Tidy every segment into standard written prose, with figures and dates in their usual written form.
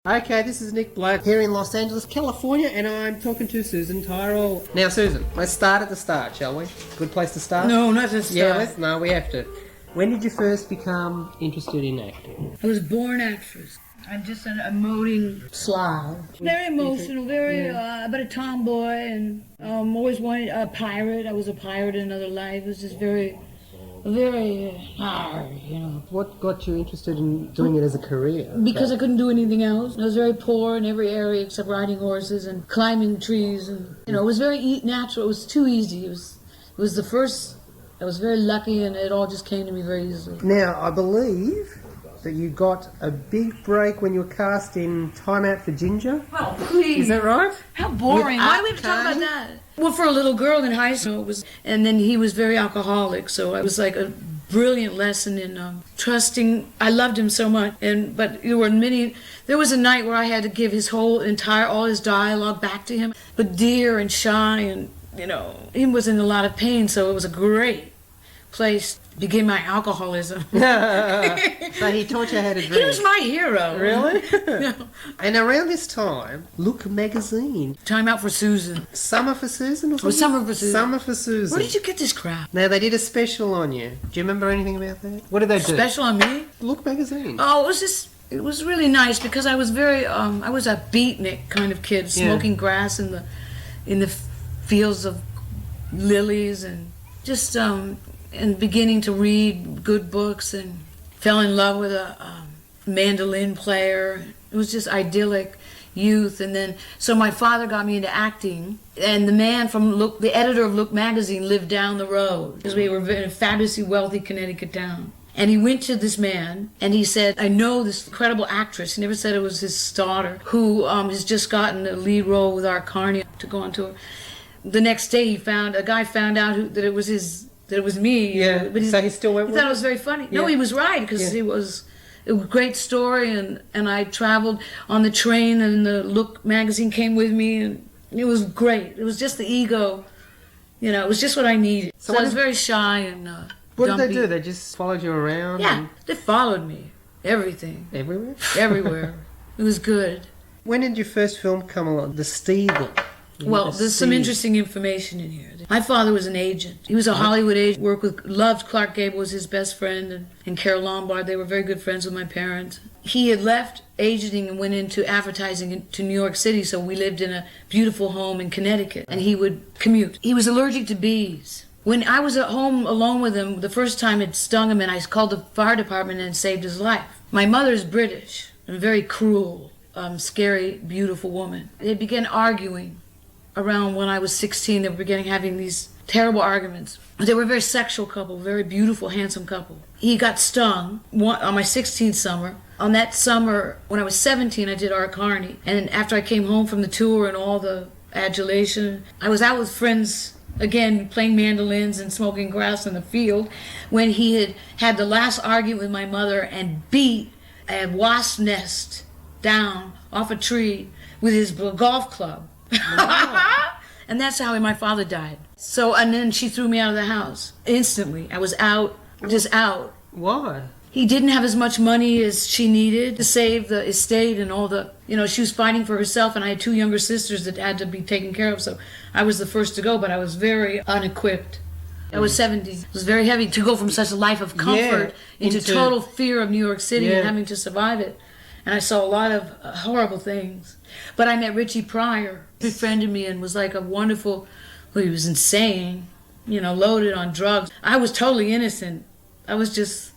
Okay, this is Nick Black here in Los Angeles, California, and I'm talking to SusanTyrrell. Now, Susan, let's start at the start, shall we? Good place to start? No, not to start. Yeah, no, we have to. When did you first become interested in acting? I was born actress. I'm just an emoting slob. Very emotional, but a tomboy, and always wanted a pirate. I was a pirate in another life. It was just very hard, you know. What got you interested in doing it as a career? Because I couldn't do anything else. I was very poor in every area except riding horses and climbing trees, and it was very natural. It was too easy. It was the first. I was very lucky, and it all just came to me very easily. Now, I believe that you got a big break when you were cast in Time Out for Ginger. Well, please. Is that right? How boring. Why do we have to talk about that? Well, for a little girl in high school, it was, and then he was very alcoholic, so it was like a brilliant lesson in trusting. I loved him so much, but there was a night where I had to give all his dialogue back to him, but dear and shy, and he was in a lot of pain, so it was a great place to begin my alcoholism. So he taught you how to drink. He was my hero. Really? No. And around this time, Look magazine. Time Out for Susan. Summer for Susan or something? Summer for Susan. Summer for Susan. Where did you get this crap? Now, they did a special on you. Do you remember anything about that? What did they do? Special on me? Look magazine. Oh, it was really nice because I was I was a beatnik kind of kid, smoking grass in the fields of lilies, and just and beginning to read good books, and fell in love with a mandolin player. It was just idyllic youth. And then so my father got me into acting, and the man from the editor of Look magazine lived down the road, because we were in a fabulously wealthy Connecticut town. And he went to this man, and he said, I know this incredible actress, he never said it was his daughter, who has just gotten a lead role with Art Carney to go on tour. The next day a guy found out that it was me. Yeah, but so he still went with it? He thought it was very funny. Yeah. No, he was right, because it was a great story, and I traveled on the train, and the Look magazine came with me, and it was great. It was just the ego, it was just what I needed. So I was very shy and what dumpy. Did they do? They just followed you around? Yeah, they followed me. Everything. Everywhere? Everywhere. It was good. When did your first film come along? The Steven. Well, there's some interesting information in here. My father was an agent. He was a Hollywood agent, loved Clark Gable, was his best friend, and Carol Lombard. They were very good friends with my parents. He had left agenting and went into advertising to New York City, so we lived in a beautiful home in Connecticut, and he would commute. He was allergic to bees. When I was at home alone with him, the first time it stung him, and I called the fire department and saved his life. My mother's British, and very cruel, scary, beautiful woman. They began arguing. Around when I was 16, they were beginning having these terrible arguments. They were a very sexual couple, very beautiful, handsome couple. He got stung on my 16th summer. On that summer, when I was 17, I did Art Carney. And after I came home from the tour and all the adulation, I was out with friends, again, playing mandolins and smoking grass in the field, when he had the last argument with my mother and beat a wasp nest down off a tree with his golf club. Wow. And that's how my father died. So, and then she threw me out of the house instantly. I was out, just out. Why? He didn't have as much money as she needed to save the estate and all the, she was fighting for herself, and I had two younger sisters that had to be taken care of, so I was the first to go, but I was very unequipped. I was 70. It was very heavy to go from such a life of comfort into total fear of New York City and having to survive it. And I saw a lot of horrible things. But I met Richie Pryor, befriended me, and was like a wonderful, he was insane, loaded on drugs. I was totally innocent. I was just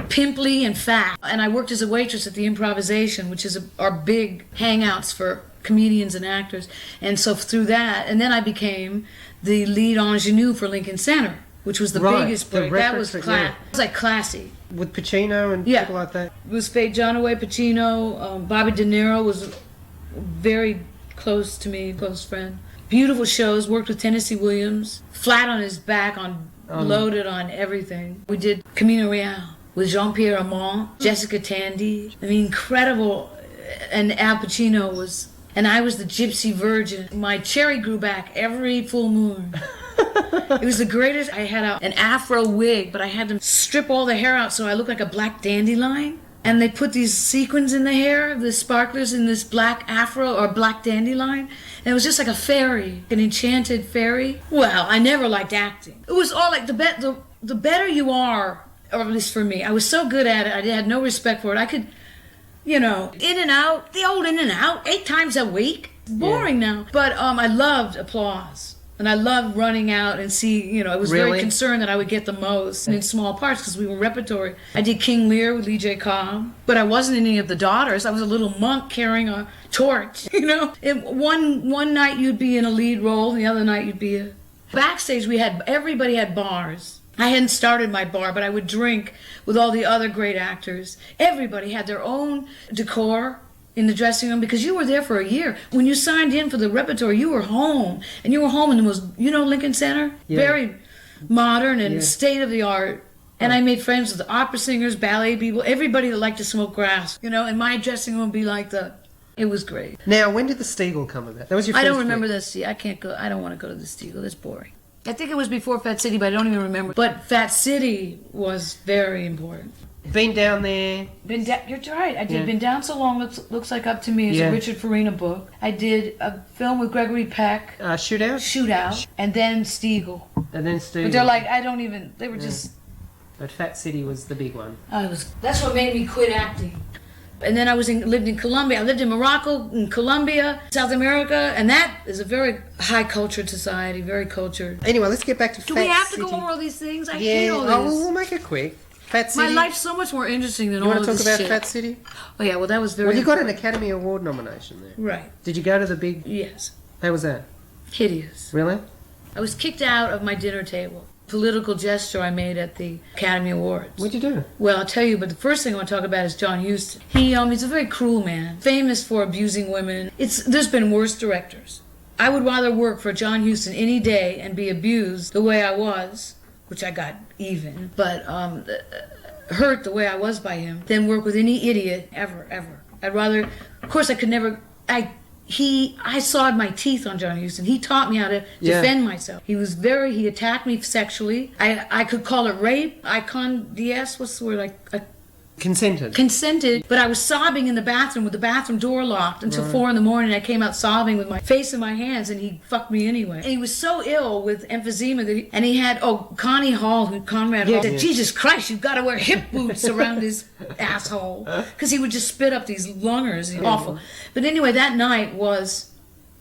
pimply and fat. And I worked as a waitress at the Improvisation, which is our big hangouts for comedians and actors. And so through that, and then I became the lead ingenue for Lincoln Center, which was the biggest break. That was It was like classy. With Pacino and people like that? It was Jonaway, Pacino, Bobby De Niro was very close to me, close friend. Beautiful shows, worked with Tennessee Williams, flat on his back, loaded on everything. We did Camino Real with Jean-Pierre Armand, Jessica Tandy. I mean, incredible. And Al Pacino and I was the gypsy virgin. My cherry grew back every full moon. It was the greatest. I had an afro wig, but I had to strip all the hair out so I looked like a black dandelion. and they put these sequins in the hair, the sparklers in this black afro or black dandelion, and it was just like a fairy, an enchanted fairy. Well, I never liked acting. It was all like the better you are, or at least for me, I was so good at it, I had no respect for it. I could, in and out, the old in and out, 8 times a week. Boring now. But I loved applause. And I loved running out and see, I was very concerned that I would get the most in small parts because we were repertory. I did King Lear with Lee J. Cobb, but I wasn't any of the daughters. I was a little monk carrying a torch, One night you'd be in a lead role, and the other night you'd be Backstage, everybody had bars. I hadn't started my bar, but I would drink with all the other great actors. Everybody had their own decor in the dressing room because you were there for a year. When you signed in for the repertory, you were home. And you were home in the most, Lincoln Center? Yeah. Very modern and state-of-the-art. And I made friends with the opera singers, ballet people, everybody that liked to smoke grass. And my dressing room would be like it was great. Now, when did the Stiegel come about? That was your first I don't remember this. I can't go. I don't want to go to the Stiegel. That's boring. I think it was before Fat City, but I don't even remember. But Fat City was very important. Been down there. You're right. I did. Been Down So Long looks like Up to Me is a Richard Farina book. I did a film with Gregory Peck. Shootout. And then Stiegel. But they're like, they were just... But Fat City was the big one. That's what made me quit acting. And then I lived in Colombia. I lived in Morocco, in Colombia, South America, and that is a very high-cultured society, very cultured. Anyway, let's get back to Fat City. Do we have to go over all these things? I hate all this. We'll make it quick. Fat City. My life's so much more interesting than all of this shit. You want to talk about Fat City? Oh, yeah, well, that was very Well, you got an Academy Award nomination there. Right. Did you go to the big... Yes. How was that? Hideous. Really? I was kicked out of my dinner table. Political gesture I made at the Academy Awards. What'd you do? Well, I'll tell you, but the first thing I want to talk about is John Huston. He's a very cruel man, famous for abusing women. There's been worse directors. I would rather work for John Huston any day and be abused the way I was, which I got even, but hurt the way I was by him, than work with any idiot ever. I'd rather, of course I could never, I sawed my teeth on John Huston. He taught me how to defend myself. He attacked me sexually. I could call it rape. What's the word? Consented, but I was sobbing in the bathroom with the bathroom door locked until 4 a.m. I came out sobbing with my face in my hands, and he fucked me anyway. And he was so ill with emphysema and he had, Conrad Hall said, Jesus Christ, you've got to wear hip boots around his asshole, because he would just spit up these lungers. Awful. But anyway, that night was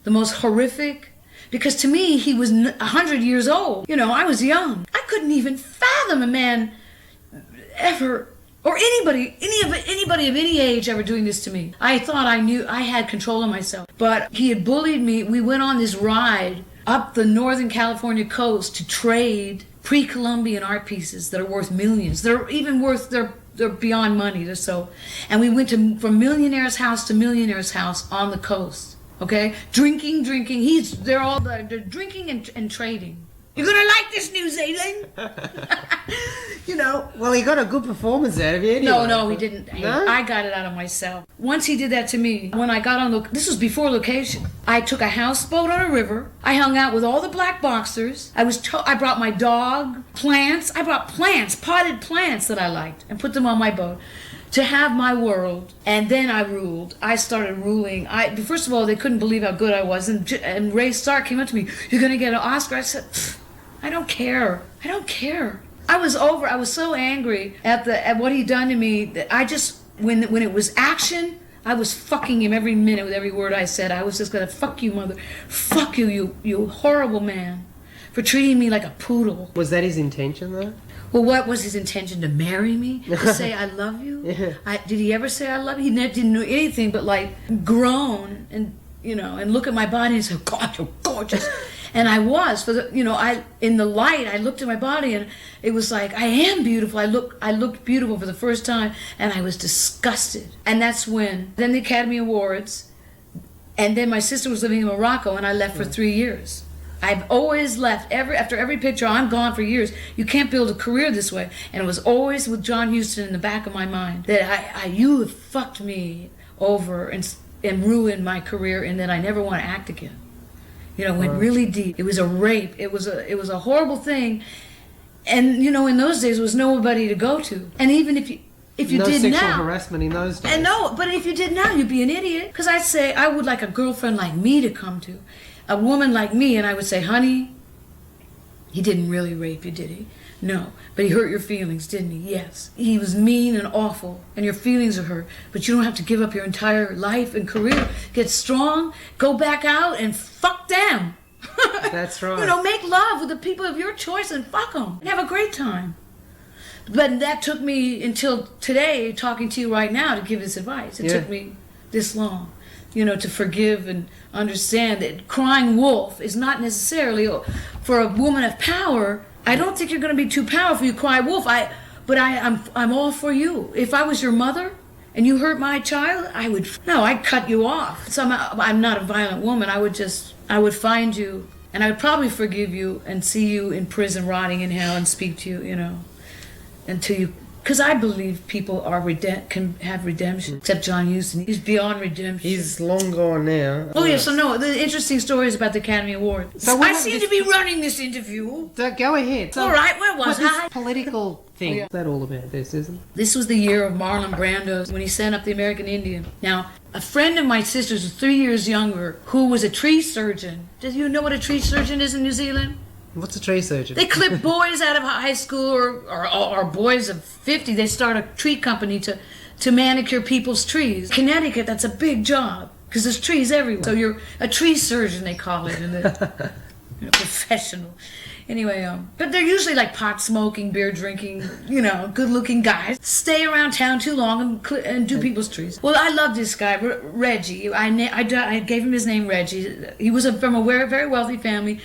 the most horrific, because to me, he was 100 years old. I was young. I couldn't even fathom a man ever... Or anybody of any age ever doing this to me. I thought I knew I had control of myself. But he had bullied me. We went on this ride up the Northern California coast to trade pre-Columbian art pieces that are worth millions. They're even worth, they're beyond money. And we went from millionaire's house to millionaire's house on the coast. Okay? Drinking. They're drinking and trading. You're gonna like this, New Zealand. Well, he got a good performance out of you anyway. No, he didn't. No? I got it out of myself. Once he did that to me, when I got on this was before location. I took a houseboat on a river. I hung out with all the black boxers. I brought my dog, plants. I brought plants, potted plants that I liked, and put them on my boat to have my world. And then I ruled. I started ruling. First of all, they couldn't believe how good I was. And Ray Stark came up to me, "You're gonna get an Oscar." I said, I don't care. I was so angry at what he'd done to me that I just, when it was action, I was fucking him every minute with every word I said. I was just gonna, fuck you, mother. Fuck you, you horrible man, for treating me like a poodle. Was that his intention, though? Well, what was his intention? To marry me? To say I love you? Yeah. Did he ever say I love you? He didn't do anything but groan and look at my body and say, God, you're gorgeous. And I was, in the light, I looked at my body and it was like, I am beautiful. I looked beautiful for the first time, and I was disgusted. And that's then the Academy Awards, and then my sister was living in Morocco, and I left for 3 years. I've always left. After every picture, I'm gone for years. You can't build a career this way. And it was always with John Huston in the back of my mind that you have fucked me over and ruined my career, and that I never want to act again. Went really deep. It was a rape. It was a horrible thing. And, in those days, there was nobody to go to. And even if If you no did sexual now, harassment in those days. and no, but if you did now, you'd be an idiot. Because I'd say I would like a girlfriend like me to come to, a woman like me, and I would say, honey, he didn't really rape you, did he? No, but he hurt your feelings, didn't he? Yes. He was mean and awful, and your feelings are hurt, but you don't have to give up your entire life and career. Get strong, go back out, and fuck them. That's right. You know, make love with the people of your choice and fuck them and have a great time. But that took me until today, talking to you right now, to give this advice. It took me this long, you know, to forgive and understand that crying wolf is not necessarily for a woman of power. I don't think you're going to be too powerful. You cry wolf. I'm all for you. If I was your mother and you hurt my child, I'd cut you off. So I'm not a violent woman. I would find you, and I would probably forgive you and see you in prison rotting in hell and speak to you, you know, until you, because I believe people can have redemption, except John Huston. He's beyond redemption. He's long gone now. Oh, yeah, so no, the interesting story is about the Academy Award. So I seem to be running this interview. Go ahead. All right, where was I? Political thing. What's that all about there, Susan? This was the year of Marlon Brando when he sent up the American Indian. Now, a friend of my sister's was 3 years younger who was a tree surgeon. Do you know what a tree surgeon is in New Zealand? What's a tree surgeon? They clip boys out of high school or boys of 50. They start a tree company to manicure people's trees. Connecticut, that's a big job because there's trees everywhere. So you're a tree surgeon, they call it, and professional. Anyway, but they're usually like pot smoking, beer drinking, you know, good looking guys. Stay around town too long and do people's trees. Well, I love this guy, Reggie. I gave him his name, Reggie. He was from a very wealthy family.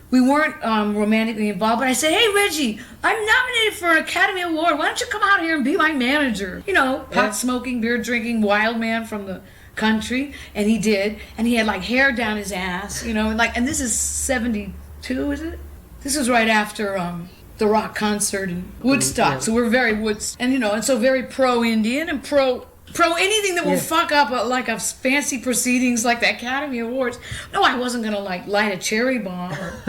We weren't romantically involved, but I said, hey, Reggie, I'm nominated for an Academy Award. Why don't you come out here and be my manager? You know, pot-smoking, beer-drinking, wild man from the country. And he did. And he had, like, hair down his ass, you know. And this is 72, is it? This was right after the rock concert in Woodstock. Yeah. So we're very and, you know, and so very pro-Indian and pro anything that will fuck up like a fancy proceedings like the Academy Awards. No, I wasn't going to like light a cherry bomb or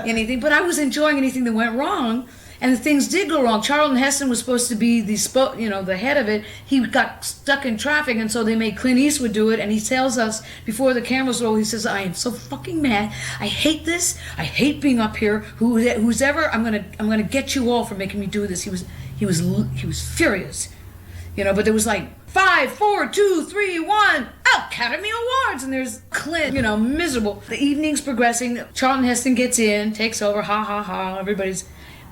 anything, but I was enjoying anything that went wrong. And the things did go wrong. Charlton Heston was supposed to be the head of it. He got stuck in traffic, and so they made Clint Eastwood do it. And he tells us before the cameras roll, he says, "I am so fucking mad. I hate this. I hate being up here. Who's ever, I'm gonna get you all for making me do this." He was furious, you know. But there was like 5, 4, 2, 3, 1, Academy Awards, and there's Clint, you know, miserable. The evening's progressing. Charlton Heston gets in, takes over. Ha ha ha! Everybody's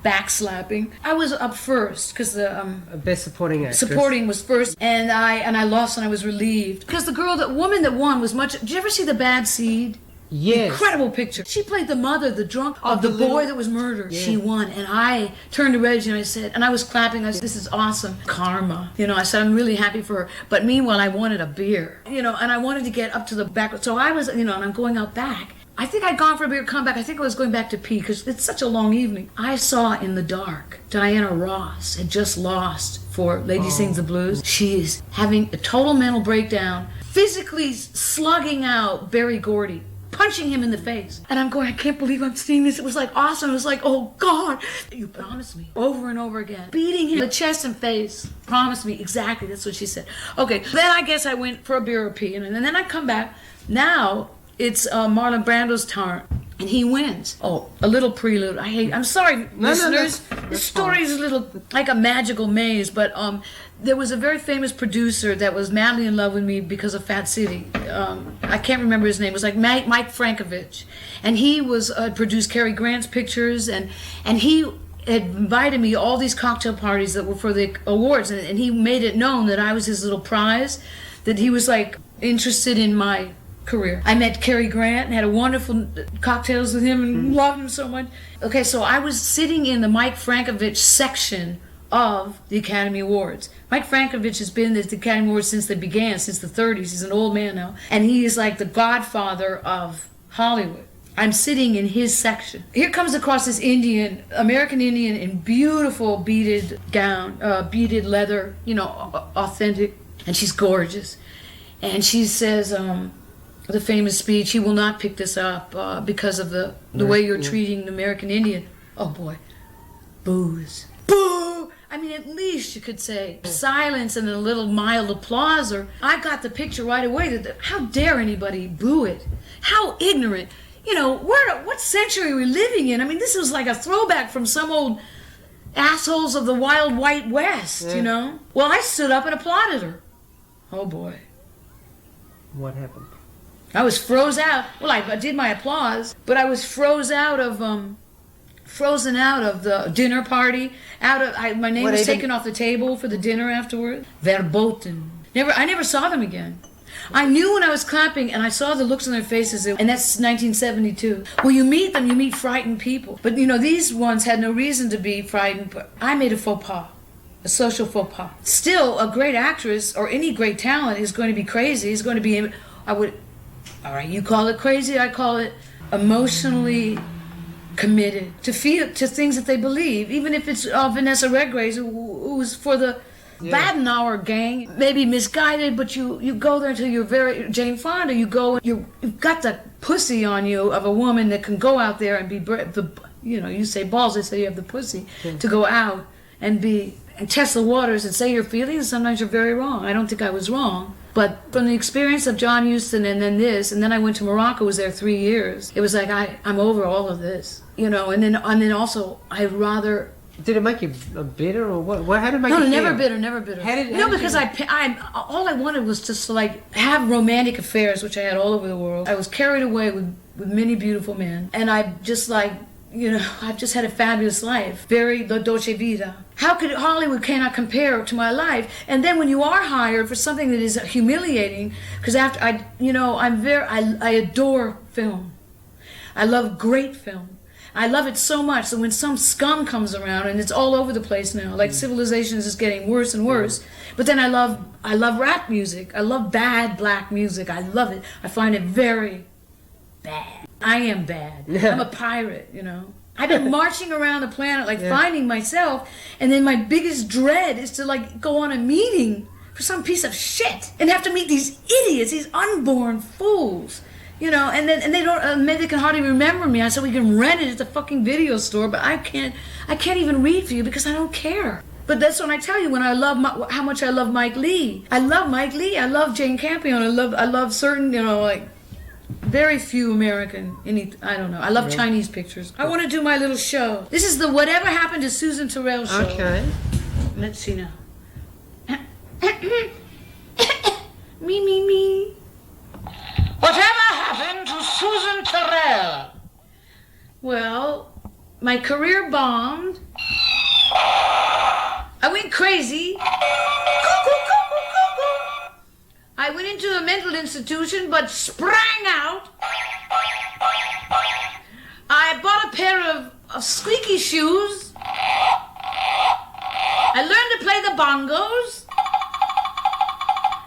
backslapping. I was up first because the best supporting actress. Supporting was first, and I lost, and I was relieved because the woman that won was much. Did you ever see The Bad Seed? Yes. Incredible picture. She played the mother, the drunk of the boy that was murdered. Yeah. She won, and I turned to Reggie and I said, and I was clapping. I said, "This is awesome, karma." You know, I said, "I'm really happy for her." But meanwhile, I wanted a beer. You know, and I wanted to get up to the back. So I was, you know, and I'm going out back. I think I'd gone for a beer, come back. I think I was going back to pee because it's such a long evening. I saw in the dark Diana Ross had just lost for Lady Sings the Blues. She is having a total mental breakdown, physically slugging out Berry Gordy, punching him in the face. And I'm going, I can't believe I'm seeing this. It was like awesome. It was like, oh God, you promised me over and over again. Beating him in the chest and face. Promised me. Exactly. That's what she said. Okay. Then I guess I went for a beer or pee. And then I come back. Now it's Marlon Brando's turn. And he wins. Oh, a little prelude. I'm sorry, listeners. This story is a little like a magical maze, but there was a very famous producer that was madly in love with me because of Fat City. I can't remember his name. It was like Mike Frankovich. And he was produced Cary Grant's pictures, and he had invited me to all these cocktail parties that were for the awards, and he made it known that I was his little prize, that he was like interested in my career. I met Cary Grant and had a wonderful cocktails with him and loved him so much. Okay, so I was sitting in the Mike Frankovich section of the Academy Awards. Mike Frankovich has been at the Academy Awards since they began, since the 30s. He's an old man now. And he is like the godfather of Hollywood. I'm sitting in his section. Here comes across this American Indian in beautiful beaded gown, beaded leather, you know, authentic. And she's gorgeous. And she says, the famous speech, "He will not pick this up because of the way you're treating the American Indian." Oh boy. Booze. Boo! I mean, at least you could say silence and a little mild applause, or I got the picture right away that how dare anybody boo it? How ignorant. You know, what century are we living in? I mean, this was like a throwback from some old assholes of the wild white west, you know? Well, I stood up and applauded her. Oh boy. What happened? I was froze out. Well, I did my applause, but I was frozen out of the dinner party. My name was taken off the table for the dinner afterward. Verboten. I never saw them again. I knew when I was clapping, and I saw the looks on their faces, and that's 1972. Well, you meet them, you meet frightened people. But, you know, these ones had no reason to be frightened, but I made a faux pas. A social faux pas. Still, a great actress, or any great talent, is going to be crazy. Is going to be, all right, you call it crazy, I call it emotionally committed to things that they believe, even if it's Vanessa Redgrave, who's for the Badenauer gang, maybe misguided, but you go there until you're very Jane Fonda. You go, and you've got the pussy on you of a woman that can go out there and be you say balls, they say you have the pussy to go out and test the waters and say your feelings. Sometimes you're very wrong. I don't think I was wrong. But from the experience of John Huston and then I went to Morocco, was there 3 years. It was like, I'm over all of this, you know, and then also I'd rather... Did it make you bitter or what? How did it make you feel? No, never bitter. Because all I wanted was just to like have romantic affairs, which I had all over the world. I was carried away with many beautiful men, and I just like, you know, I've just had a fabulous life. Very la dolce vita. How could Hollywood cannot compare to my life? And then when you are hired for something that is humiliating, because after I adore film. I love great film. I love it so much that when some scum comes around, and it's all over the place now, like civilization is just getting worse and worse. But then I love rap music. I love bad black music. I love it. I find it very bad. I am bad. I'm a pirate, you know. I've been marching around the planet, like finding myself, and then my biggest dread is to like go on a meeting for some piece of shit and have to meet these idiots, these unborn fools. You know, and they don't. Maybe they can hardly remember me. I said we can rent it at the fucking video store, but I can't even read for you because I don't care. But that's when I tell you how much I love Mike Lee. I love Mike Lee. I love Jane Campion. I love certain, you know, like very few American. I don't know. I love Chinese pictures. I want to do my little show. This is the Whatever Happened to SusanTyrrell show. Okay. Let's see now. Me. Whatever happened to SusanTyrrell? Well, my career bombed. I went crazy. I went into a mental institution, but sprang out. I bought a pair of squeaky shoes. I learned to play the bongos.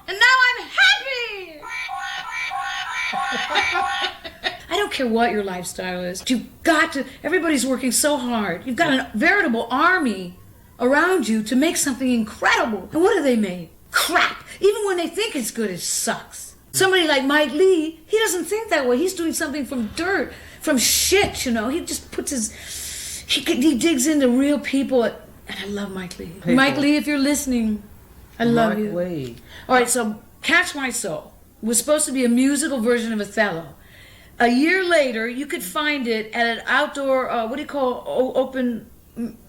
And now I'm happy. I don't care what your lifestyle is. Everybody's working so hard. You've got a veritable army around you to make something incredible. And what do they make? Crap. Even when they think it's good, it sucks. Somebody like Mike Lee, he doesn't think that way. He's doing something from dirt, from shit, you know. He just puts he digs into real people. And I love Mike Lee. Mike Lee, if you're listening, I love you. Mike Lee. All right, so Catch My Soul was supposed to be a musical version of Othello. A year later, you could find it at an outdoor, open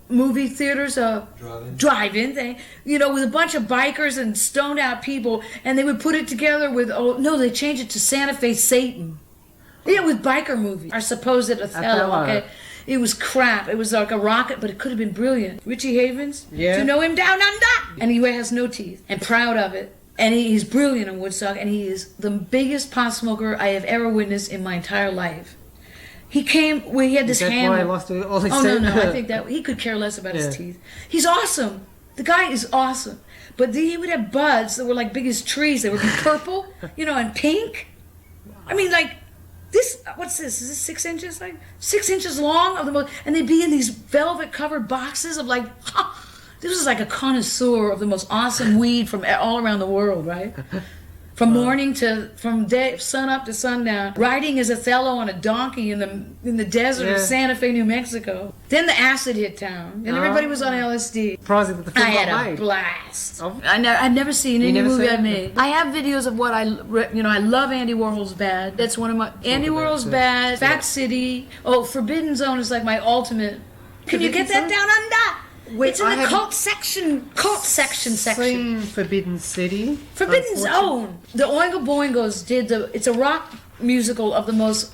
movie theaters, drive-in thing, you know, with a bunch of bikers and stoned out people, and they would put it together with, they changed it to Santa Fe Satan. Yeah, with biker movies. Our supposed Othello, okay? It was crap. It was like a rocket, but it could have been brilliant. Richie Havens, do you know him? Down Under? And he has no teeth, and proud of it. And he's brilliant in Woodstock, and he is the biggest pot smoker I have ever witnessed in my entire life. He had this hammer. Why he lost all his teeth? No, I think that he could care less about his teeth. He's awesome. The guy is awesome. But he would have buds that were like big as trees. They would be purple, you know, and pink. I mean, like, this, what's this? Is this 6 inches? Like, 6 inches long? And they'd be in these velvet-covered boxes of like, this was like a connoisseur of the most awesome weed from all around the world, right? From sun up to sundown, riding as Othello on a donkey in the desert of Santa Fe, New Mexico. Then the acid hit town, and everybody was on LSD. Surprising that the film I got had made. a blast. Oh. I've never seen any never movie seen I it? made. I have videos of what I love Andy Warhol's Bad. That's one of my Andy Warhol's Bad. Fat City. Oh, Forbidden Zone is like my ultimate. Can you get that down under? Wait, It's in the cult section. Seen Forbidden City. Forbidden Zone. The Oingo Boingos it's a rock musical of the most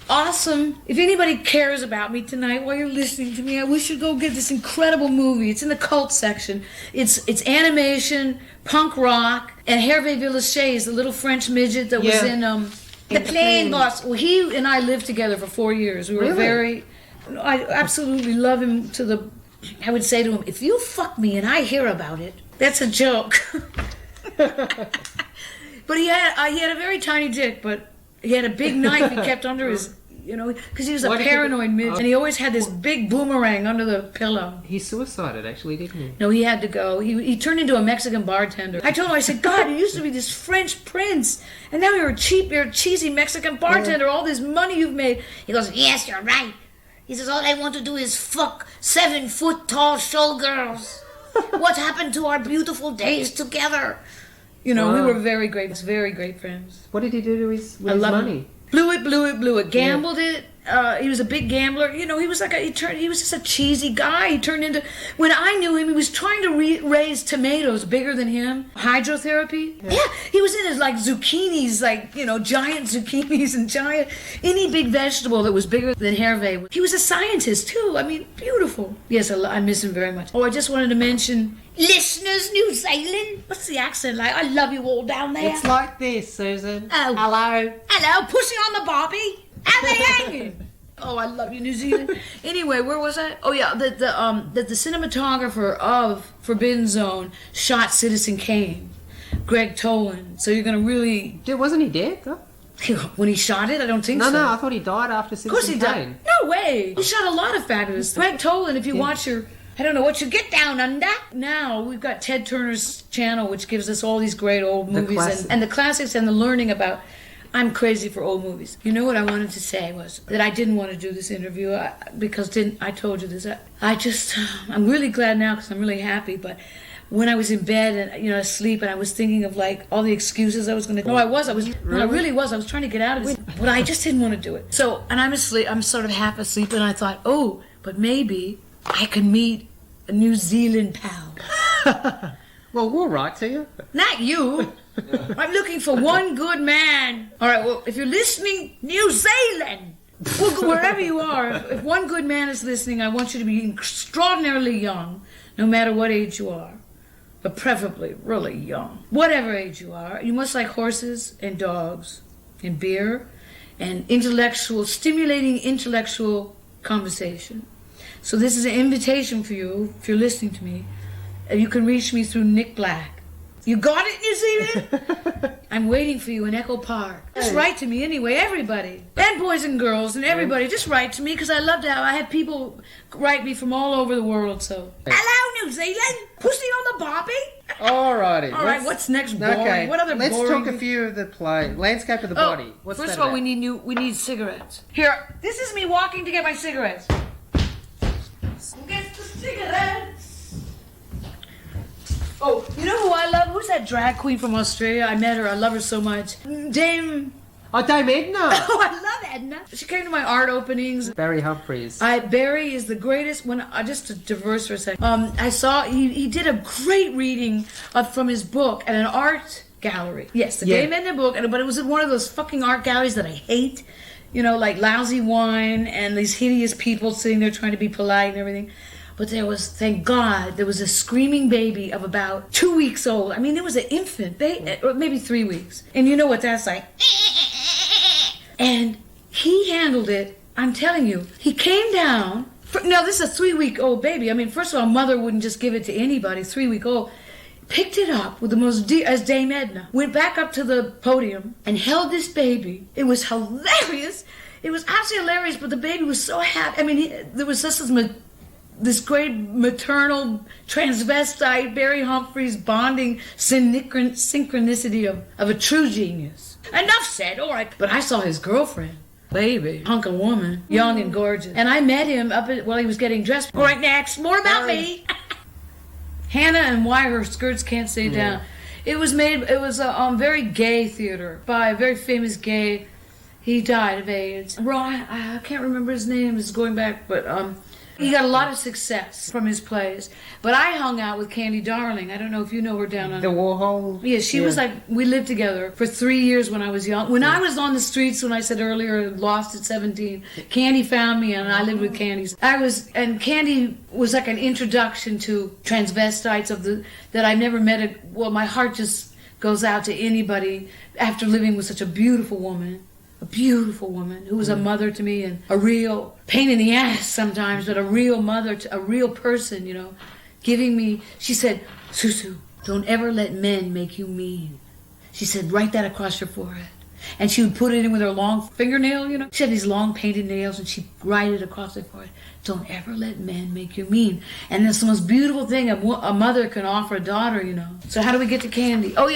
awesome. If anybody cares about me tonight while you're listening to me, I wish you'd go get this incredible movie. It's in the cult section. It's animation, punk rock, and Hervé Villechaize is the little French midget that was in The Plane Boss. Well, he and I lived together for 4 years. We were I absolutely love him to the... I would say to him, if you fuck me and I hear about it, that's a joke. But he had a very tiny dick, but he had a big knife he kept under his, because he was a paranoid midget. And he always had this big boomerang under the pillow. He suicided, actually, didn't he? No, he had to go. He turned into a Mexican bartender. I told him, I said, God, you used to be this French prince, and now you're a cheesy Mexican bartender. All this money you've made. He goes, yes, you're right. He says, all I want to do is fuck 7-foot-tall showgirls. What happened to our beautiful days together? We were very great friends. What did he do with his money? Blew it. Gambled it. He was a big gambler. He was he was just a cheesy guy. He turned into, when I knew him, he was trying to raise tomatoes bigger than him. Hydrotherapy. Yeah. He was in his zucchinis, giant zucchinis and any big vegetable that was bigger than Hervé. He was a scientist too. I mean, beautiful. Yes, I miss him very much. Oh, I just wanted to mention, listeners, New Zealand. What's the accent like? I love you all down there. It's like this, Susan. Oh. Hello, pussy on the barbie. How they hanging? Oh, I love you, New Zealand. Anyway, where was I? Oh yeah, the cinematographer of Forbidden Zone shot Citizen Kane, Greg Toland. So you're gonna really... Dude, wasn't he dead though? When he shot it, I don't think so. No, I thought he died after Citizen Kane. Of course he died. No way. He shot a lot of fabulous. Greg Toland, if you watch your... I don't know what you get down under. Now we've got Ted Turner's channel, which gives us all these great old movies and the classics and the learning about... I'm crazy for old movies. You know what I wanted to say was that I didn't want to do this interview because I told you this. I'm really glad now because I'm really happy. But when I was in bed and asleep and I was thinking of all the excuses I was going to. No, I was. I really was. I was trying to get out of this, but I just didn't want to do it. So, and I'm asleep. I'm sort of half asleep, and I thought, but maybe I can meet a New Zealand pal. Well, we'll write to you. Not you. I'm looking for one good man. All right, well, if you're listening, New Zealand, wherever you are, if one good man is listening, I want you to be extraordinarily young, no matter what age you are, but preferably really young. Whatever age you are, you must like horses and dogs and beer and stimulating intellectual conversation. So this is an invitation for you, if you're listening to me, and you can reach me through Nick Black. You got it, New Zealand? I'm waiting for you in Echo Park. Just write to me anyway, everybody. And boys and girls and everybody, just write to me because I love to I have people write me from all over the world, so. Hello, New Zealand? Pussy on the barbie? Alrighty. All right, what's next boring? Okay, what other let's boring... talk a few of the play. Landscape of the body. What's first that of all, about? we need cigarettes. Here, this is me walking to get my cigarettes. Who gets the cigarettes? Oh, you know who I love? Who's that drag queen from Australia? I met her. I love her so much. Dame Edna. Oh, I love Edna. She came to my art openings. Barry Humphries. Barry is the greatest. Just to diverse for a second. I saw he did a great reading from his book at an art gallery. Yes, the Dame Edna book, but it was in one of those fucking art galleries that I hate. Like lousy wine and these hideous people sitting there trying to be polite and everything. But thank God, there was a screaming baby of about 2 weeks old. I mean, it was an infant, or maybe 3 weeks. And you know what that's like. And he handled it, I'm telling you. He came down. Now, this is a 3-week-old baby. I mean, first of all, mother wouldn't just give it to anybody, 3-week-old. Picked it up with the most, as Dame Edna. Went back up to the podium and held this baby. It was hilarious. It was absolutely hilarious, but the baby was so happy. I mean, there was just this this great maternal transvestite Barry Humphries bonding synchronicity of a true genius. Enough said, all right. But I saw his girlfriend. Baby, hunk of woman, young and gorgeous. And I met him while he was getting dressed. All right, next, more about me. Hannah and Why Her Skirts Can't Stay Down. It was a very gay theater by a very famous gay. He died of AIDS. I can't remember his name. It's going back, but he got a lot of success from his plays. But I hung out with Candy Darling. I don't know if you know her down on the Warhol. Yeah, she was like, we lived together for 3 years when I was young. When I was on the streets, when I said earlier, lost at 17, Candy found me and I lived with Candy. And Candy was like an introduction to transvestites that I never met. Well, my heart just goes out to anybody after living with such a beautiful woman. A beautiful woman who was a mother to me and a real pain in the ass sometimes, but a real mother, a real person, you know, giving me, she said, SuSu, don't ever let men make you mean. She said, write that across your forehead. And she would put it in with her long fingernail, you know. She had these long painted nails and she'd write it across her forehead. Don't ever let men make you mean. And that's the most beautiful thing a mother can offer a daughter, you know. So how do we get to Candy? So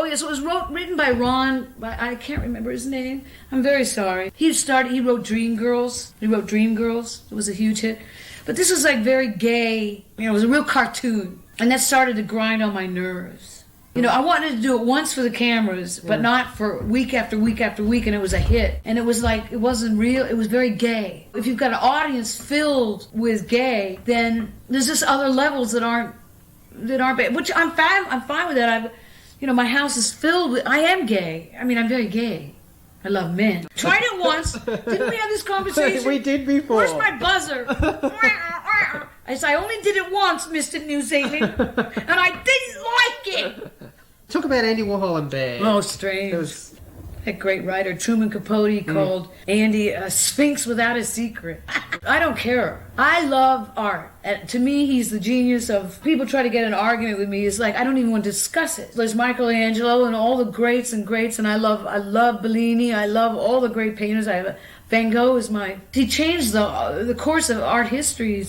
it was written by Ron, I can't remember his name. I'm very sorry. He wrote Dreamgirls. It was a huge hit. But this was like very gay, you know, it was a real cartoon. And that started to grind on my nerves. You know, I wanted to do it once for the cameras, but not for week after week after week, and it was a hit. And it was like, it wasn't real, it was very gay. If you've got an audience filled with gay, then there's just other levels that aren't bad, which I'm fine with that. My house is filled with, I am gay. I mean, I'm very gay. I love men. Tried it once. Didn't we have this conversation? We did before. Where's my buzzer? I said, I only did it once, Mr. New Zealand, and I didn't like it. Talk about Andy Warhol and Bear. Oh, strange. That great writer, Truman Capote, called Andy a sphinx without a secret. I don't care. I love art. And to me, he's the genius of... People try to get an argument with me. It's like, I don't even want to discuss it. There's Michelangelo and all the greats, and I love Bellini. I love all the great painters. Van Gogh is He changed the course of art history.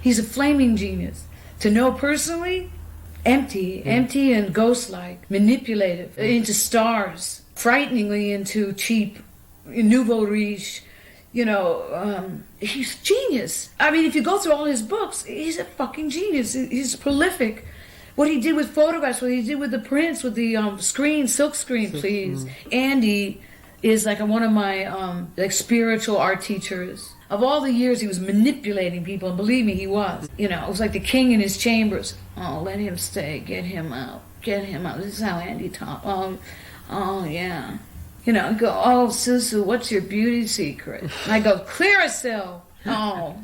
He's a flaming genius. To know personally, empty and ghost-like, manipulative, into stars, frighteningly into cheap, nouveau riche, he's genius. I mean, if you go through all his books, he's a fucking genius. He's prolific. What he did with photographs, what he did with the prints, with the silk screen, please. Andy is like one of my spiritual art teachers. Of all the years he was manipulating people, and believe me, he was. It was like the king in his chambers. Oh, let him stay. Get him out. This is how Andy talked. Oh, yeah. Go, oh, SuSu, what's your beauty secret? And I go, Clearasil. Oh,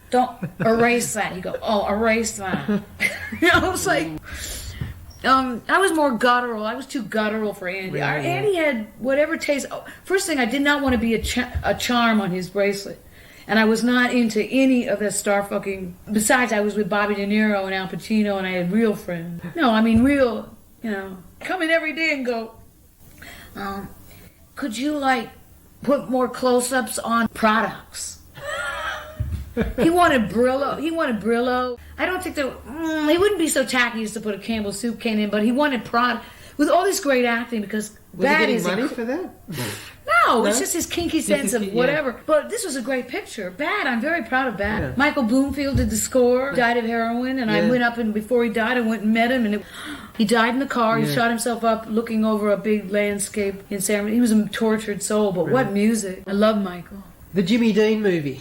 don't erase that. He go, oh, erase that. It's like, I was more guttural. I was too guttural for Andy. Andy had whatever taste. First thing, I did not want to be a charm on his bracelet. And I was not into any of that star fucking... Besides, I was with Bobby De Niro and Al Pacino, and I had real friends. No, I mean real, come in every day and go, could you, put more close-ups on products? He wanted Brillo. I don't think that... he wouldn't be so tacky as to put a Campbell soup can in, but he wanted product. With all this great acting, because... Was he getting money for that? No, it's just his kinky sense of whatever. Yeah. But this was a great picture. Bad, I'm very proud of Bad. Yeah. Michael Bloomfield did the score, died of heroin, and I went up, and before he died, I went and met him, and he died in the car. He shot himself up looking over a big landscape in San Francisco. He was a tortured soul, but what music. I love Michael. The Jimmy Dean movie.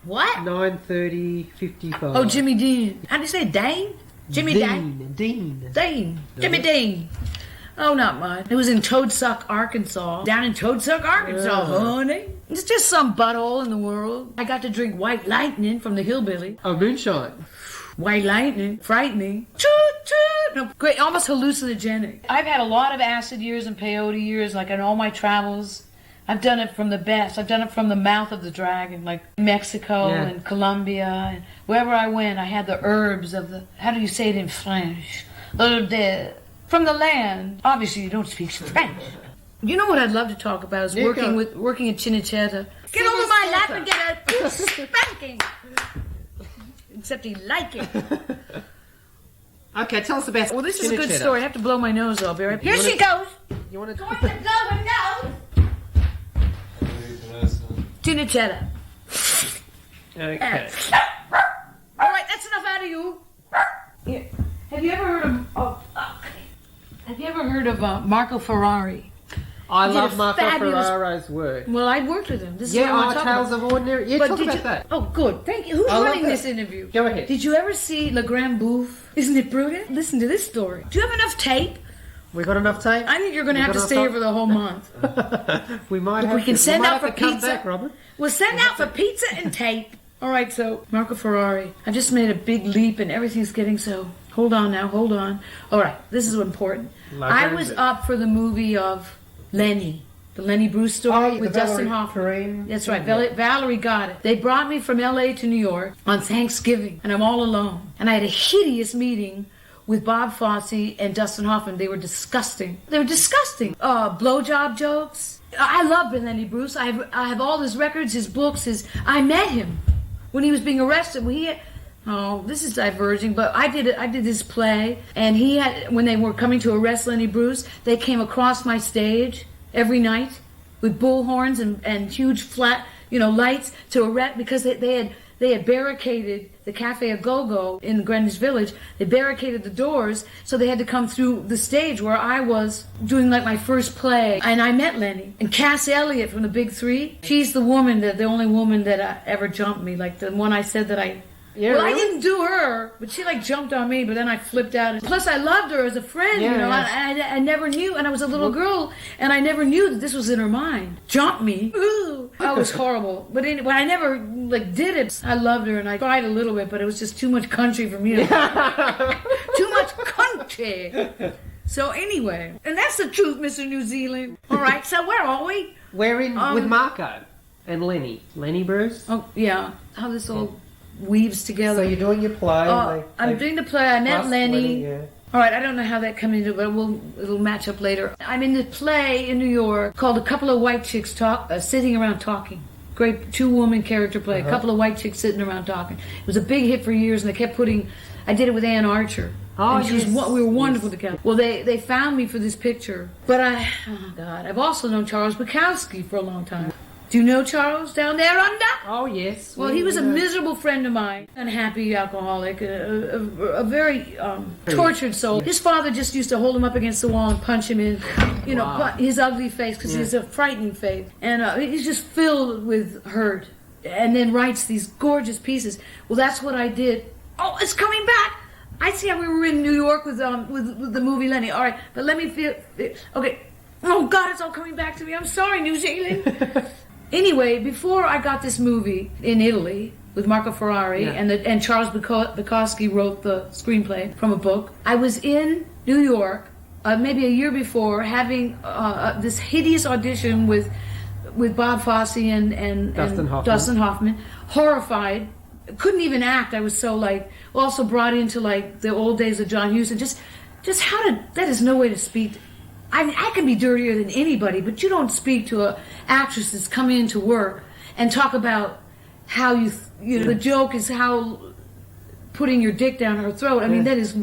What? 9:30:55. Oh, Jimmy Dean. How do you say Dane? Jimmy Dean. Dean. Jimmy Dean. Oh, not mine. It was in Toadsuck, Arkansas. Down in Toadsuck, Arkansas, honey. It's just some butthole in the world. I got to drink White Lightning from the Hillbilly. Oh, moonshine. White Lightning. Frightening. Toot. No, great. Almost hallucinogenic. I've had a lot of acid years and peyote years, in all my travels. I've done it from the best. I've done it from the mouth of the dragon, like Mexico and Colombia. And wherever I went, I had the herbs of the... How do you say it in French? From the land. Obviously, you don't speak French. You know what I'd love to talk about is working at Cinecittà. Get over my lap and get a spanking. except he like it. Okay, tell us about. Well, this is a good cheddar. story. I have to blow my nose. I'll be right. Here she goes. You want Going to blow her nose. Tuna cheddar. Okay. All right, that's enough out of you. Here. Have you ever heard of? Have you ever heard of Marco Ferrari? I He love did a Marco fabulous- Ferraro's work. Well, I worked with him. This is Yeah, what I want to talk Tales about. of Ordinary. Yeah, But talk did about you, that. Oh, good. Thank you. Who's I love running that. this interview? Go ahead. Did you ever see Le Grand Bouffe? Isn't it brilliant? Listen to this story. Do you have enough tape? We got enough tape? I think you're going to We have to got stay enough here for the whole month. We might Look, have we can to. send might out have for to come pizza. back, Robert. We'll send out for pizza and tape. All right, so Marco Ferrari. I just made a big leap and everything's getting so... Hold on now, hold on. All right, this is important. I was up for the movie of Lenny. The Lenny Bruce story with Dustin Hoffman. That's right. Valerie got it. They brought me from L.A. to New York on Thanksgiving, and I'm all alone. And I had a hideous meeting with Bob Fosse and Dustin Hoffman. They were disgusting. They were disgusting. Blowjob jokes. I love Lenny Bruce. I have all his records, his books. I met him when he was being arrested. This is diverging, but I did this play, and when they were coming to arrest Lenny Bruce, they came across my stage every night with bullhorns and huge flat, lights to arrest, because they had barricaded the Cafe A Go-Go in Greenwich Village. They barricaded the doors, so they had to come through the stage where I was doing like my first play. And I met Lenny. And Cass Elliot from the Big Three, she's the only woman that ever jumped me, like the one I said that I... Yeah, well, really? I didn't do her, but she jumped on me, but then I flipped out. Plus, I loved her as a friend, I never knew, and I was a little girl, and I never knew that this was in her mind. Jump me. Ooh. I was horrible. But when I never, did it, I loved her, and I cried a little bit, but it was just too much country for me to... Too much country. So anyway, and that's the truth, Mr. New Zealand. All right, so where are we? We're in with Marco and Lenny. Lenny Bruce. Oh, yeah. How this all... weaves together. So you're doing your play. I'm doing the play. I met Lenny. Yeah. All right, I don't know how that come into, but it'll match up later. I'm in the play in New York called A Couple of White Chicks Sitting Around Talking. Great two-woman character play. A couple of white chicks sitting around talking. It was a big hit for years, and they kept putting... I did it with Ann Archer. Oh, and we were wonderful together. Well, they found me for this picture, but I've also known Charles Bukowski for a long time. Do you know Charles down there under? Oh, yes. Well, he was a miserable friend of mine, unhappy alcoholic, a very tortured soul. His father just used to hold him up against the wall and punch him in, his ugly face, because he's a frightening face. And he's just filled with hurt, and then writes these gorgeous pieces. Well, that's what I did. Oh, it's coming back. I see how we were in New York with the movie Lenny. All right, but let me feel... Okay. Oh, God, it's all coming back to me. I'm sorry, New Zealand. Anyway, before I got this movie in Italy with Marco Ferrari, and Charles Bukowski wrote the screenplay from a book, I was in New York maybe a year before having this hideous audition with Bob Fosse and Dustin Hoffman. Horrified, couldn't even act. I was so also brought into the old days of John Huston. Just that is no way to speak. I can be dirtier than anybody, but you don't speak to an actress that's coming into work and talk about how the joke is how putting your dick down her throat. I mean, that is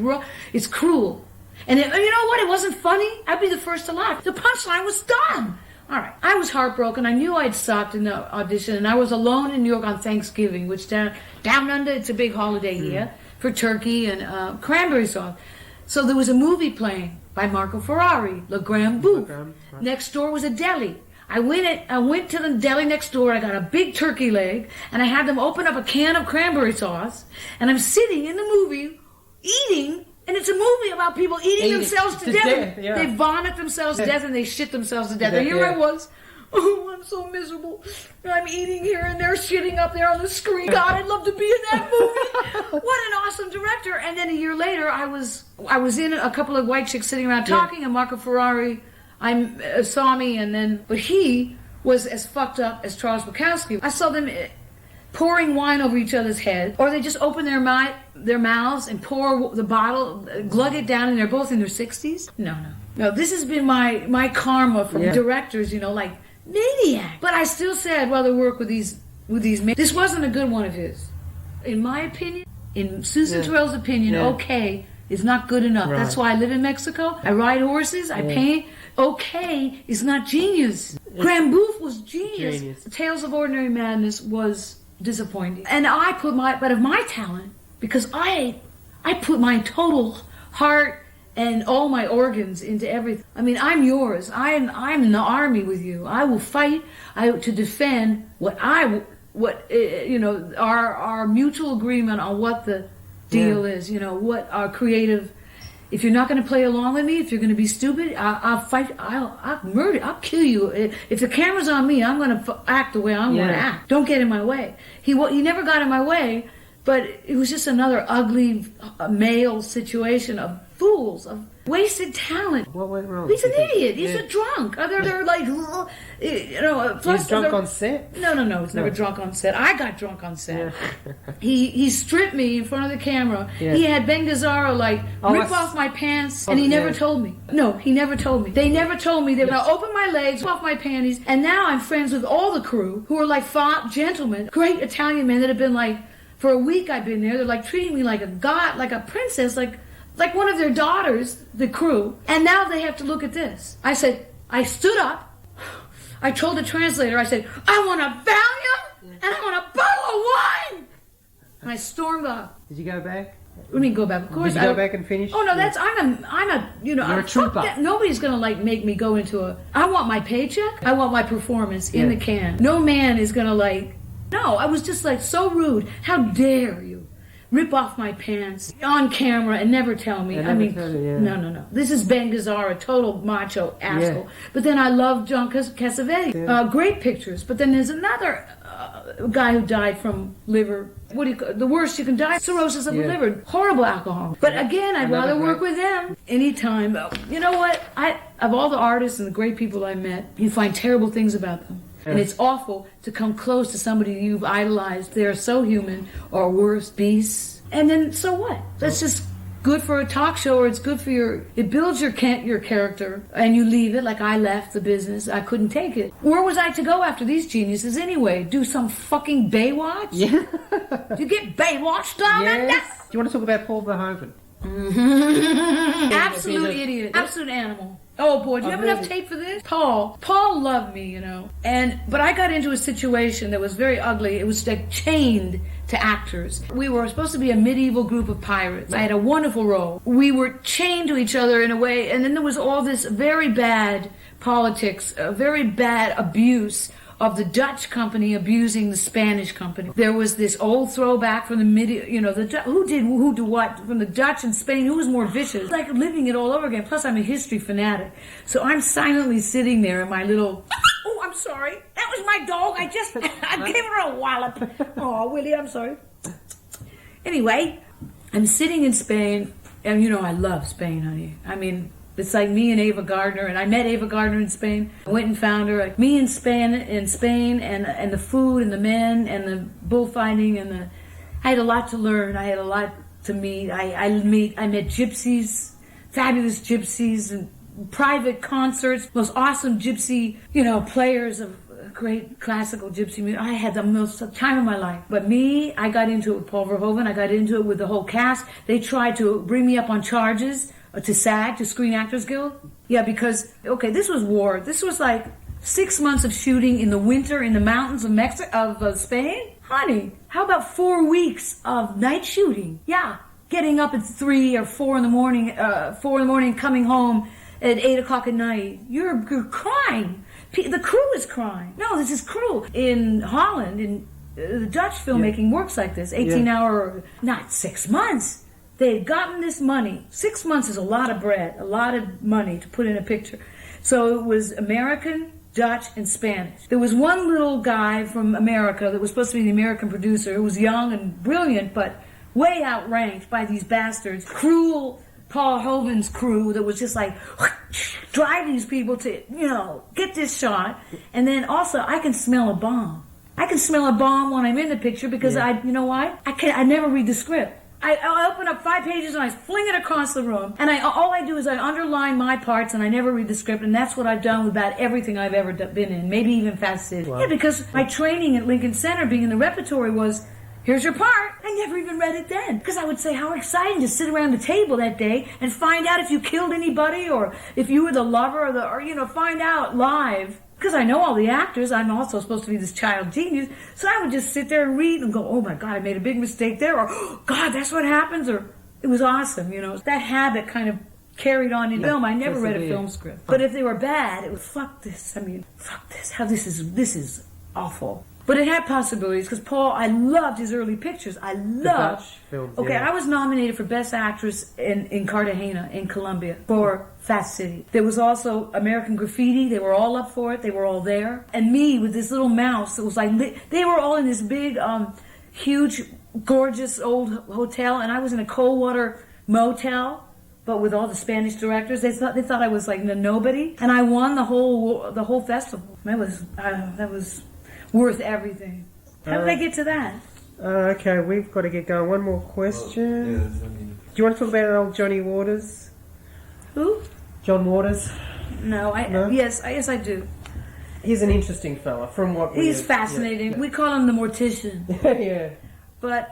it's cruel. And you know what? It wasn't funny. I'd be the first to laugh. The punchline was dumb. All right. I was heartbroken. I knew I'd sucked in the audition, and I was alone in New York on Thanksgiving, which down under, it's a big holiday here for turkey and cranberry sauce. So there was a movie playing by Marco Ferrari, Le Grand Bouffe. Next door was a deli. I went to the deli next door. I got a big turkey leg, and I had them open up a can of cranberry sauce. And I'm sitting in the movie eating, and it's a movie about people eating themselves to death. Yeah. They vomit themselves to death, and they shit themselves to death. And here I was. Oh, I'm so miserable. I'm eating here and they're shitting up there on the screen. God, I'd love to be in that movie. What an awesome director. And then a year later, I was in A Couple of White Chicks Sitting Around Talking, and Marco Ferrari saw me, but he was as fucked up as Charles Bukowski. I saw them pouring wine over each other's head, or they just open their mouths and pour the bottle, glug it down, and they're both in their 60s. No, this has been my karma from directors, maniac. But I still said, I'd rather work with these men. This wasn't a good one of his. In my opinion, In SusanTyrrell's opinion, okay is not good enough. Right. That's why I live in Mexico. I ride horses. I paint. Okay is not genius. Graham Booth was genius. Tales of Ordinary Madness was disappointing. And I put but of my talent, because I put my total heart and all my organs into everything. I mean, I'm yours. I'm in the army with you. I will fight to defend our mutual agreement on what the deal is, what our creative. If you're not going to play along with me, if you're going to be stupid, I'll fight. I'll murder. I'll kill you. If the camera's on me, I'm going to act the way I'm going to act. Don't get in my way. He never got in my way, but it was just another ugly male situation of fools, of wasted talent. What went wrong? He's an idiot. He's a drunk. They're like, He's drunk on set? No, he's never drunk on set. I got drunk on set. He stripped me in front of the camera. He had Ben Gazzara rip off my pants, and he never told me. No, he never told me. They never told me. They were going to open my legs, off my panties, and now I'm friends with all the crew who are like gentlemen, great Italian men that have been for a week I've been there. They're treating me like a god, like a princess, like one of their daughters, the crew, and now they have to look at this. I stood up, I told the translator, I said, I want a Valium, and I want a bottle of wine! And I stormed off. Did you go back? What do you mean go back? Of course. Did you go back and finish? Oh no, I'm a You're a trooper. Nobody's gonna make me go into I want my paycheck, I want my performance in the can. No man is gonna no, I was just so rude. How dare you rip off my pants on camera and never tell me. No. This is Ben Gazzara, total macho asshole. But then I love John Cassavetes. Great pictures. But then there's another guy who died from liver. What do you call the worst you can die? Cirrhosis of the liver. Horrible alcohol. But again, I'd rather work with them anytime. You know what? Of all the artists and the great people I met, you find terrible things about them. And it's awful to come close to somebody you've idolized. They're so human, or worse, beasts. And then, so what? That's just good for a talk show, or it's good for it builds your character, and you leave it like I left the business. I couldn't take it. Where was I to go after these geniuses anyway? Do some fucking Baywatch? Yeah. Do you get Baywatched down there? Do you want to talk about Paul Verhoeven? Absolute idiot. Absolute animal. Oh boy, do you have enough tape for this? Paul loved me, but I got into a situation that was very ugly. It was chained to actors. We were supposed to be a medieval group of pirates. I had a wonderful role. We were chained to each other in a way, and then there was all this very bad politics, very bad abuse of the Dutch company abusing the Spanish company. There was this old throwback from the who did what from the Dutch and Spain, who was more vicious. Like living it all over again. Plus I'm a history fanatic. So I'm silently sitting there in my little, oh, I'm sorry. That was my dog. I gave her a wallop. Oh, Willie, I'm sorry. Anyway, I'm sitting in Spain, and I love Spain, honey. I mean, it's like me and Ava Gardner, and I met Ava Gardner in Spain. I went and found her. Me in Spain, and the food, and the men, and the bullfighting, I had a lot to learn. I had a lot to meet. I met gypsies, fabulous gypsies, and private concerts, most awesome gypsy, players of great classical gypsy music. I had the most time of my life. But me, I got into it with Paul Verhoeven. I got into it with the whole cast. They tried to bring me up on charges to SAG, to Screen Actors Guild. Yeah, because, this was war. This was 6 months of shooting in the winter in the mountains of Spain. Honey, how about 4 weeks of night shooting? Yeah, getting up at 3 or 4 in the morning, coming home at 8 o'clock at night. You're crying. The crew is crying. No, this is crew. In Holland, the Dutch filmmaking works like this. 18-hour, not 6 months. They had gotten this money. 6 months is a lot of bread, a lot of money to put in a picture. So it was American, Dutch, and Spanish. There was one little guy from America that was supposed to be the American producer who was young and brilliant, but way outranked by these bastards. Cruel Paul Verhoeven's crew that was just drive these people to, get this shot. And then also, I can smell a bomb. I can smell a bomb when I'm in the picture because you know why? I never read the script. I open up 5 pages and I fling it across the room, and all I do is I underline my parts, and I never read the script, and that's what I've done with about everything I've ever been in, maybe even Fast City. Wow. Yeah, because my training at Lincoln Center, being in the repertory, was here's your part. I never even read it then. Because I would say, how exciting to sit around the table that day and find out if you killed anybody or if you were the lover or find out live. Because I know all the actors. I'm also supposed to be this child genius. So I would just sit there and read and go, oh my God, I made a big mistake there. Or, oh, God, that's what happens. Or, it was awesome, That habit kind of carried on in film. I never read a film script. But if they were bad, it was, fuck this. Fuck this. How this is awful. But it had possibilities because Paul, I loved his early pictures. I loved films. Okay, I was nominated for Best Actress in Cartagena in Colombia for Fast City. There was also American Graffiti. They were all up for it. They were all there. And me with this little mouse. It was like they were all in this big, huge, gorgeous old hotel, and I was in a cold water motel. But with all the Spanish directors, they thought I was like nobody, and I won the whole festival. That was worth everything. How did I get to that? Okay, we've got to get going. One more question. Do you want to talk about old Johnny Waters? Who? John Waters. No. Yes, I do. He's an interesting fella. He's fascinating. Yeah. We call him the mortician. Yeah. But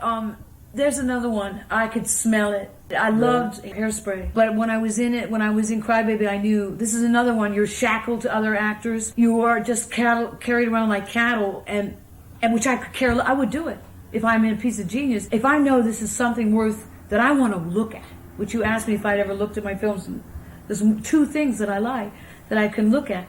there's another one. I could smell it. I loved Hairspray. But when I was in Crybaby, I knew this is another one. You're shackled to other actors. You are just carried around like cattle, and which I could care. I would do it if I'm in a piece of genius. If I know this is something worth that I want to look at, which you asked me if I'd ever looked at my films. There's two things that I like that I can look at.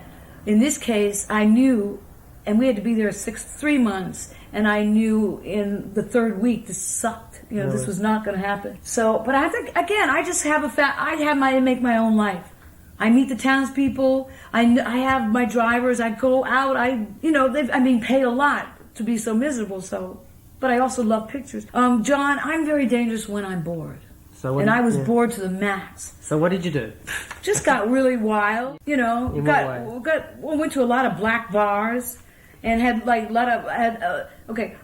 In this case, I knew, and we had to be there 3 months, and I knew in the third week this sucked. This was not going to happen. So, but I think again, I just have I make my own life. I meet the townspeople. I have my drivers. I go out. I'm being paid a lot to be so miserable. So, but I also love pictures. John, I'm very dangerous when I'm bored. I was bored to the max. So what did you do? Just got really wild. In what way? Went to a lot of black bars, and had like a lot of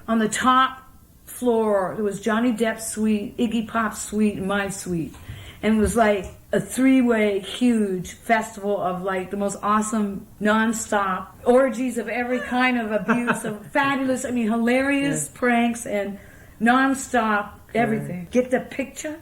on the top floor there was Johnny Depp's suite, Iggy Pop's suite, and my suite, and it was like a 3-way huge festival of like the most awesome non-stop orgies of every kind of abuse, of fabulous, hilarious pranks and non-stop everything. Get the picture?